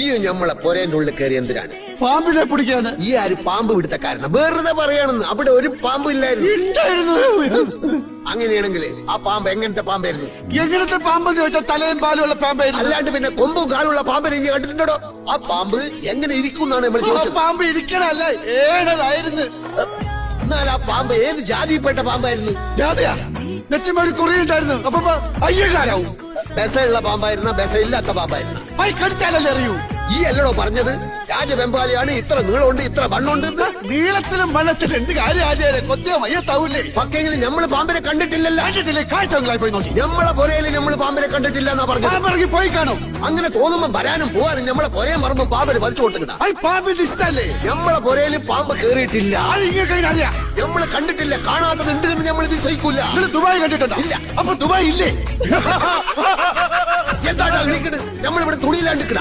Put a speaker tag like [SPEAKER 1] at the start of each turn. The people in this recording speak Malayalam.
[SPEAKER 1] ഈ നമ്മളെ പൊരേന്റെ ഉള്ളിൽ കയറി എന്തിനാണ്?
[SPEAKER 2] പാമ്പിനെ പിടിക്കാണ്.
[SPEAKER 1] ഈ ആര് പാമ്പ് പിടുത്തക്കാരന്? വെറുതെ പറയാണെന്ന്. അവിടെ ഒരു പാമ്പ് ഇല്ലായിരുന്നു. അങ്ങനെയാണെങ്കിൽ ആ പാമ്പ് എങ്ങനത്തെ പാമ്പായിരുന്നു?
[SPEAKER 2] എങ്ങനത്തെ പാമ്പെന്ന് ചോദിച്ചാൽ തലയും പാലുള്ള പാമ്പായിരുന്നു.
[SPEAKER 1] അല്ലാണ്ട് പിന്നെ കൊമ്പും കാലുള്ള പാമ്പിനെ നീ കണ്ടിട്ടുണ്ടോ? ആ പാമ്പ് എങ്ങനെ ഇരിക്കും എന്നാണ് നമ്മൾ ചോദിച്ചത്.
[SPEAKER 2] പാമ്പ് ഇരിക്കണല്ല, ഏഴതായിരുന്നു.
[SPEAKER 1] എന്നാൽ ആ പാമ്പ് ഏത് ജാതിയിൽപ്പെട്ട പാമ്പായിരുന്നു?
[SPEAKER 2] ജാതിയാ? നെറ്റിമൊഴി കുറിയുണ്ടായിരുന്നു. അപ്പൊ അയ്യകാരാവും.
[SPEAKER 1] ബെസയുള്ള പാമ്പായിരുന്ന ബെസയില്ലാത്ത പാമ്പായിരുന്നു?
[SPEAKER 2] കടിച്ചാലല്ലേ അറിയൂ.
[SPEAKER 1] ഈ അല്ലടോ പറഞ്ഞത് രാജവെമ്പാലിയാണ് ഇത്ര നീളമുണ്ട് ഇത്ര വണ്ണുണ്ട്.
[SPEAKER 2] നീളത്തിലും വണ്ണത്തിലും എന്ത് കാര്യം കൊത്തിയ മയ്യത്താവൂലേ?
[SPEAKER 1] പക്കെങ്കിലും നമ്മള് പാമ്പിനെ കണ്ടിട്ടില്ലല്ലോ.
[SPEAKER 2] കാഴ്ചകളായി പോയി നോക്കി.
[SPEAKER 1] നമ്മളെ പൊരയില് നമ്മള് പാമ്പിനെ കണ്ടിട്ടില്ല എന്നാ പറഞ്ഞു.
[SPEAKER 2] പോയി കാണും.
[SPEAKER 1] അങ്ങനെ തോന്നുമ്പോ വരാനും പോവാനും നമ്മളെ പൊരയും പറമ്പോ പാമ്പിന് വലിച്ചു കൊടുക്കണ.
[SPEAKER 2] പാമ്പിന്റെ ഇഷ്ടല്ലേ?
[SPEAKER 1] നമ്മളെ പൊരയില് പാമ്പ് കേറിയിട്ടില്ല.
[SPEAKER 2] അറിയാം.
[SPEAKER 1] നമ്മള് കണ്ടിട്ടില്ല. കാണാത്തത് ഉണ്ട് എന്ന് നമ്മൾ വിശ്വസിക്കൂല.
[SPEAKER 2] ദുബായ് കണ്ടിട്ടുണ്ടോ?
[SPEAKER 1] ഇല്ല.
[SPEAKER 2] അപ്പൊ ദുബായ് ഇല്ലേ?
[SPEAKER 1] എന്താണ് വിളിക്കണത്? നമ്മളിവിടെ തുണിയിലാണ്ടിക്കണ.